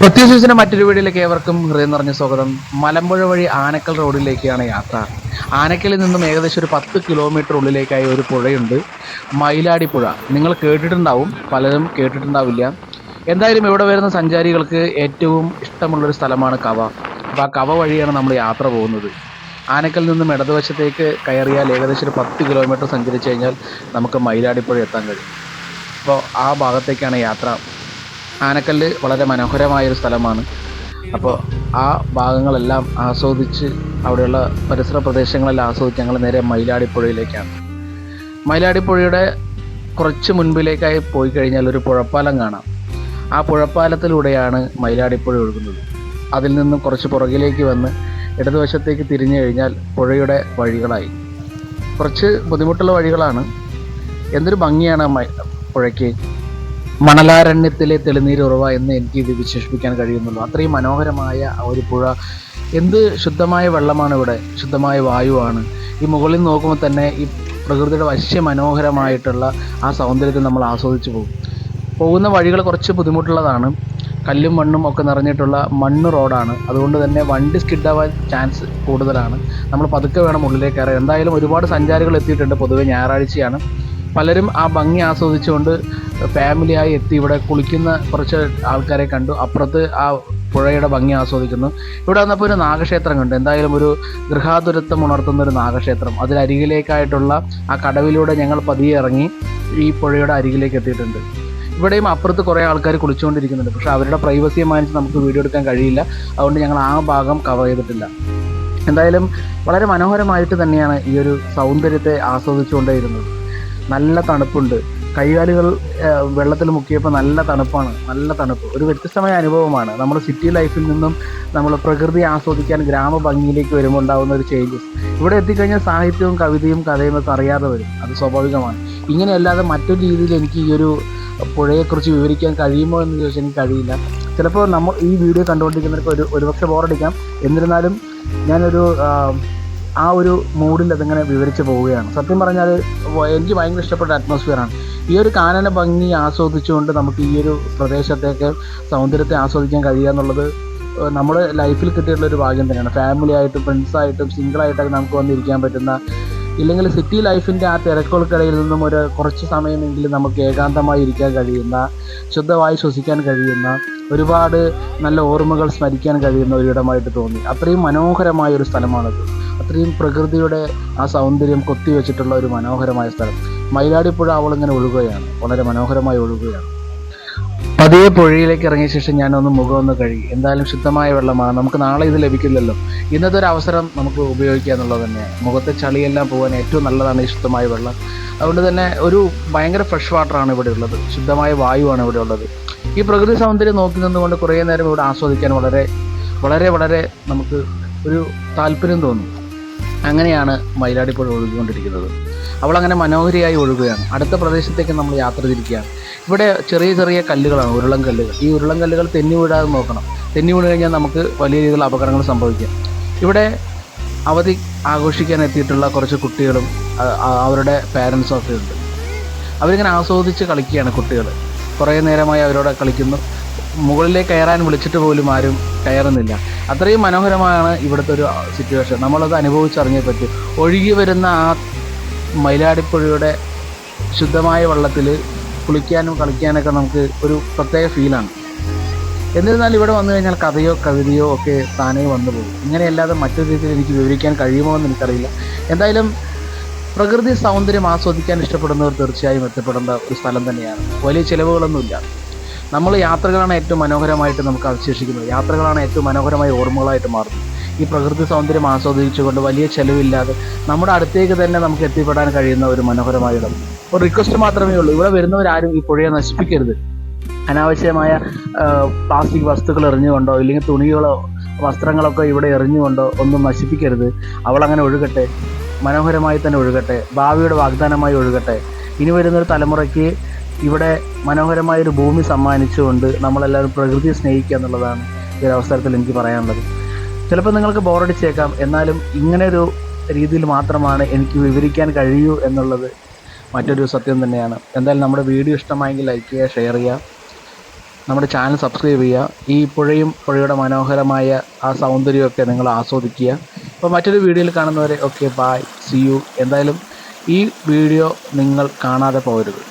പ്രത്യേകിച്ച് മറ്റൊരു വീഡിയോയിലേക്ക് ഏവർക്കും ഹൃദയം നിറഞ്ഞ സ്വാഗതം. മലമ്പുഴ വഴി ആനക്കൽ റോഡിലേക്കാണ് യാത്ര. ആനക്കലിൽ നിന്നും ഏകദേശം ഒരു 10 കിലോമീറ്റർ ഉള്ളിലേക്കായി ഒരു പുഴയുണ്ട്, മയിലാടി പുഴ. നിങ്ങൾ കേട്ടിട്ടുണ്ടാവും, പലരും കേട്ടിട്ടുണ്ടാവില്ല. എന്തായാലും ഇവിടെ വരുന്ന സഞ്ചാരികൾക്ക് ഏറ്റവും ഇഷ്ടമുള്ളൊരു സ്ഥലമാണ് കവ. അപ്പോൾ ആ കവ വഴിയാണ് നമ്മൾ യാത്ര പോകുന്നത്. ആനക്കൽ നിന്നും ഇടതുവശത്തേക്ക് കയറിയാൽ ഏകദേശം ഒരു 10 കിലോമീറ്റർ സഞ്ചരിച്ചു കഴിഞ്ഞാൽ നമുക്ക് മയിലാടിപ്പുഴ എത്താൻ കഴിയും. അപ്പോൾ ആ ഭാഗത്തേക്കാണ് യാത്ര. ആനക്കല്ല് വളരെ മനോഹരമായൊരു സ്ഥലമാണ്. അപ്പോൾ ആ ഭാഗങ്ങളെല്ലാം ആസ്വദിച്ച്, അവിടെയുള്ള പരിസര പ്രദേശങ്ങളെല്ലാം ആസ്വദിച്ച് ഞങ്ങൾ നേരെ മയിലാടിപ്പുഴയിലേക്കാണ്. മയിലാടിപ്പുഴയുടെ കുറച്ച് മുൻപിലേക്കായി പോയി കഴിഞ്ഞാൽ ഒരു പുഴപ്പാലം കാണാം. ആ പുഴപ്പാലത്തിലൂടെയാണ് മയിലാടിപ്പുഴ ഒഴുകുന്നത്. അതിൽ നിന്നും കുറച്ച് പുറകിലേക്ക് വന്ന് ഇടതുവശത്തേക്ക് തിരിഞ്ഞു കഴിഞ്ഞാൽ പുഴയുടെ വഴികളായി. കുറച്ച് ബുദ്ധിമുട്ടുള്ള വഴികളാണ്. എന്തൊരു ഭംഗിയാണ് പുഴയ്ക്ക്. മണലാരണ്യത്തിലെ തെളിനീരുറവ എന്ന് എനിക്ക് ഇത് വിശേഷിപ്പിക്കാൻ കഴിയുന്നുള്ളൂ. അത്രയും മനോഹരമായ ഒരു പുഴ. എന്ത് ശുദ്ധമായ വെള്ളമാണ് ഇവിടെ, ശുദ്ധമായ വായുവാണ്. ഈ മുകളിൽ നോക്കുമ്പോൾ തന്നെ ഈ പ്രകൃതിയുടെ വശ്യമനോഹരമായിട്ടുള്ള ആ സൗന്ദര്യത്തെ നമ്മൾ ആസ്വദിച്ചു പോകുന്ന വഴികൾ കുറച്ച് ബുദ്ധിമുട്ടുള്ളതാണ്. കല്ലും മണ്ണും ഒക്കെ നിറഞ്ഞിട്ടുള്ള മണ്ണ് റോഡാണ്. അതുകൊണ്ട് തന്നെ വണ്ടി സ്കിഡാവാൻ ചാൻസ് കൂടുതലാണ്. നമ്മൾ പതുക്കെ വേണം ഉള്ളിലേക്ക് കയറാൻ. എന്തായാലും ഒരുപാട് സഞ്ചാരികൾ എത്തിയിട്ടുണ്ട്. പൊതുവെ ഞായറാഴ്ചയാണ്. പലരും ആ ഭംഗി ആസ്വദിച്ചുകൊണ്ട് ഫാമിലിയായി എത്തി. ഇവിടെ കുളിക്കുന്ന കുറച്ച് ആൾക്കാരെ കണ്ടു. അപ്പുറത്ത് ആ പുഴയുടെ ഭംഗി ആസ്വദിക്കുന്നു. ഇവിടെ വന്നപ്പോൾ ഒരു നാഗക്ഷേത്രം കണ്ടു. എന്തായാലും ഒരു ഗൃഹാതുരത്വം ഉണർത്തുന്ന ഒരു നാഗക്ഷേത്രം. അതിലരികിലേക്കായിട്ടുള്ള ആ കടവിലൂടെ ഞങ്ങൾ പതിയെ ഇറങ്ങി ഈ പുഴയുടെ അരികിലേക്ക് എത്തിയിട്ടുണ്ട്. ഇവിടെയും അപ്പുറത്ത് കുറേ ആൾക്കാർ കുളിച്ചുകൊണ്ടിരിക്കുന്നുണ്ട്. പക്ഷേ അവരുടെ പ്രൈവസിയെ മാനിച്ച് നമുക്ക് വീഡിയോ എടുക്കാൻ കഴിയില്ല. അതുകൊണ്ട് ഞങ്ങൾ ആ ഭാഗം കവർ ചെയ്തിട്ടില്ല. എന്തായാലും വളരെ മനോഹരമായിട്ട് തന്നെയാണ് ഈ ഒരു സൗന്ദര്യത്തെ ആസ്വദിച്ചുകൊണ്ടേയിരുന്നത്. നല്ല തണുപ്പുണ്ട്. കൈകാലുകൾ വെള്ളത്തിൽ മുക്കിയപ്പോൾ നല്ല തണുപ്പാണ്. നല്ല തണുപ്പ്, ഒരു വ്യത്യസ്തമായ അനുഭവമാണ്. നമ്മൾ സിറ്റി ലൈഫിൽ നിന്നും നമ്മൾ പ്രകൃതി ആസ്വദിക്കാൻ ഗ്രാമഭംഗിയിലേക്ക് വരുമ്പോൾ ഉണ്ടാകുന്ന ഒരു ചേഞ്ചസ്. ഇവിടെ എത്തിക്കഴിഞ്ഞാൽ സാഹിത്യവും കവിതയും കഥയും ഒക്കെ അറിയാതെ വരും. അത് സ്വാഭാവികമാണ്. ഇങ്ങനെയല്ലാതെ മറ്റൊരു രീതിയിൽ എനിക്ക് ഈ ഒരു പുഴയെക്കുറിച്ച് വിവരിക്കാൻ കഴിയുമോ എന്ന് ചോദിച്ചാൽ എനിക്ക് കഴിയില്ല. ചിലപ്പോൾ നമ്മൾ ഈ വീഡിയോ കണ്ടുകൊണ്ടിരിക്കുന്നവർക്ക് ഒരുപക്ഷെ ബോറടിക്കാം. എന്നിരുന്നാലും ഞാനൊരു ആ ഒരു മൂഡിൽ അതിങ്ങനെ വിവരിച്ച് പോവുകയാണ്. സത്യം പറഞ്ഞാൽ എനിക്ക് ഭയങ്കര ഇഷ്ടപ്പെട്ട അറ്റ്മോസ്ഫിയറാണ്. ഈ ഒരു കാനന ഭംഗി ആസ്വദിച്ചുകൊണ്ട് നമുക്ക് ഈ ഒരു പ്രദേശത്തേക്ക് സൗന്ദര്യത്തെ ആസ്വദിക്കാൻ കഴിയുക എന്നുള്ളത് നമ്മുടെ ലൈഫിൽ കിട്ടിയിട്ടുള്ളൊരു ഭാഗ്യം തന്നെയാണ്. ഫാമിലി ആയിട്ടും ഫ്രണ്ട്സായിട്ടും സിംഗിളായിട്ടൊക്കെ നമുക്ക് വന്നിരിക്കാൻ പറ്റുന്ന, ഇല്ലെങ്കിൽ സിറ്റി ലൈഫിൻ്റെ ആ തിരക്കുകൾക്കിടയിൽ നിന്നും ഒരു കുറച്ച് സമയമെങ്കിലും നമുക്ക് ഏകാന്തമായി ഇരിക്കാൻ കഴിയുന്ന, ശുദ്ധമായി ശ്വസിക്കാൻ കഴിയുന്ന, ഒരുപാട് നല്ല ഓർമ്മകൾ സ്മരിക്കാൻ കഴിയുന്ന ഒരിടമായിട്ട് തോന്നി. അത്രയും മനോഹരമായ ഒരു സ്ഥലമാണത്. അത്രയും പ്രകൃതിയുടെ ആ സൗന്ദര്യം കൊത്തിവെച്ചിട്ടുള്ള ഒരു മനോഹരമായ സ്ഥലം. മയിലാടിപ്പുഴ അവളിങ്ങനെ ഒഴുകുകയാണ്, വളരെ മനോഹരമായി ഒഴുകുകയാണ്. പതിയെ പുഴയിലേക്ക് ഇറങ്ങിയ ശേഷം ഞാനൊന്ന് മുഖമൊന്ന് കഴുകി. എന്തായാലും ശുദ്ധമായ വെള്ളമാണ്. നമുക്ക് നാളെ ഇത് ലഭിക്കില്ലല്ലോ. ഇന്നത്തെ ഒരു അവസരം നമുക്ക് ഉപയോഗിക്കുക എന്നുള്ളത് തന്നെയാണ്. മുഖത്തെ ചളിയെല്ലാം പോകാൻ ഏറ്റവും നല്ലതാണ് ഈ ശുദ്ധമായ വെള്ളം. അതുകൊണ്ട് തന്നെ ഒരു ഭയങ്കര ഫ്രഷ് വാട്ടറാണ് ഇവിടെ ഉള്ളത്. ശുദ്ധമായ വായുവാണ് ഇവിടെ ഉള്ളത്. ഈ പ്രകൃതി സൗന്ദര്യം നോക്കി നിന്നുകൊണ്ട് കുറേ നേരം ഇവിടെ ആസ്വദിക്കാൻ വളരെ വളരെ വളരെ നമുക്ക് ഒരു താല്പര്യം തോന്നും. അങ്ങനെയാണ് മയിലാടിപ്പുഴ ഒഴുകിക്കൊണ്ടിരിക്കുന്നത്. അവളങ്ങനെ മനോഹരിയായി ഒഴുകുകയാണ്. അടുത്ത പ്രദേശത്തേക്ക് നമ്മൾ യാത്ര തിരിക്കുകയാണ്. ഇവിടെ ചെറിയ ചെറിയ കല്ലുകളാണ്, ഉരുളൻ കല്ലുകൾ. ഈ ഉരുളൻ കല്ലുകൾ തെന്നി വീഴാതെ നോക്കണം. തെന്നി വീണ് കഴിഞ്ഞാൽ നമുക്ക് വലിയ രീതിയിലുള്ള അപകടങ്ങൾ സംഭവിക്കാം. ഇവിടെ അവധി ആഘോഷിക്കാൻ എത്തിയിട്ടുള്ള കുറച്ച് കുട്ടികളും അവരുടെ പാരൻസും ഒക്കെ ഉണ്ട്. അവരിങ്ങനെ ആസ്വദിച്ച് കളിക്കുകയാണ് കുട്ടികൾ. കുറേ നേരമായി അവരോട് കളിക്കുന്നു. മുകളിലേക്ക് കയറാൻ വിളിച്ചിട്ട് പോലും ആരും കയറുന്നില്ല. അത്രയും മനോഹരമാണ് ഇവിടുത്തെ ഒരു സിറ്റുവേഷൻ. നമ്മളത് അനുഭവിച്ചറിഞ്ഞേ പറ്റും. ഒഴുകി വരുന്ന ആ മയിലാടിപ്പുഴയുടെ ശുദ്ധമായ വെള്ളത്തിൽ കുളിക്കാനും കളിക്കാനൊക്കെ നമുക്ക് ഒരു പ്രത്യേക ഫീലാണ്. എന്നിരുന്നാലും ഇവിടെ വന്നു കഴിഞ്ഞാൽ കഥയോ കവിതയോ ഒക്കെ താനേ വന്നു പോകും. ഇങ്ങനെയല്ലാതെ മറ്റൊരു രീതിയിൽ എനിക്ക് വിവരിക്കാൻ കഴിയുമോ എന്ന് എനിക്കറിയില്ല. എന്തായാലും പ്രകൃതി സൗന്ദര്യം ആസ്വദിക്കാൻ ഇഷ്ടപ്പെടുന്നവർ തീർച്ചയായും എത്തപ്പെടേണ്ട ഒരു സ്ഥലം തന്നെയാണ്. വലിയ ചിലവുകളൊന്നുമില്ല. നമ്മൾ യാത്രകളാണ് ഏറ്റവും മനോഹരമായിട്ട് നമുക്ക് അവശേഷിക്കുന്നത്. യാത്രകളാണ് ഏറ്റവും മനോഹരമായ ഓർമ്മകളായിട്ട് മാറുന്നത്. ഈ പ്രകൃതി സൗന്ദര്യം ആസ്വദിച്ചുകൊണ്ട് വലിയ ചിലവില്ലാതെ നമ്മുടെ അടുത്തേക്ക് തന്നെ നമുക്ക് എത്തിപ്പെടാൻ കഴിയുന്ന ഒരു മനോഹരമായ ഇടം. ഒരു റിക്വസ്റ്റ് മാത്രമേ ഉള്ളൂ, ഇവിടെ വരുന്നവരാരും ഈ പുഴയെ നശിപ്പിക്കരുത്. അനാവശ്യമായ പ്ലാസ്റ്റിക് വസ്തുക്കൾ എറിഞ്ഞുകൊണ്ടോ ഇല്ലെങ്കിൽ തുണികളോ വസ്ത്രങ്ങളൊക്കെ ഇവിടെ എറിഞ്ഞുകൊണ്ടോ ഒന്നും നശിപ്പിക്കരുത്. അവളങ്ങനെ ഒഴുകട്ടെ, മനോഹരമായി തന്നെ ഒഴുകട്ടെ, ഭാവിയുടെ വാഗ്ദാനമായി ഒഴുകട്ടെ. ഇനി വരുന്നൊരു തലമുറയ്ക്ക് ഇവിടെ മനോഹരമായൊരു ഭൂമി സമ്മാനിച്ചുകൊണ്ട് നമ്മളെല്ലാവരും പ്രകൃതിയെ സ്നേഹിക്കുക എന്നുള്ളതാണ് ഈ ഒരു അവസരത്തിൽ എനിക്ക് പറയാനുള്ളത്. ചിലപ്പോൾ നിങ്ങൾക്ക് ബോറടിച്ചേക്കാം. എന്നാലും ഇങ്ങനെ ഒരു രീതിയിൽ മാത്രമാണ് എനിക്ക് വിവരിക്കാൻ കഴിയൂ എന്നുള്ളത് മറ്റൊരു സത്യം തന്നെയാണ്. എന്തായാലും നമ്മുടെ വീഡിയോ ഇഷ്ടമായെങ്കിൽ ലൈക്ക് ചെയ്യുക, ഷെയർ ചെയ്യുക. നമ്മുടെ ചാനൽ സബ്സ്ക്രൈബ് ചെയ്യുക. ഈ പുഴയും പുഴയുടെ മനോഹരമായ ആ സൗന്ദര്യമൊക്കെ നിങ്ങൾ ആസ്വദിക്കുക. അപ്പോൾ മറ്റൊരു വീഡിയോയിൽ കാണുന്നവരെ ഓക്കെ ബായ്, സി യു. എന്തായാലും ഈ വീഡിയോ നിങ്ങൾ കാണാതെ പോകരുത്.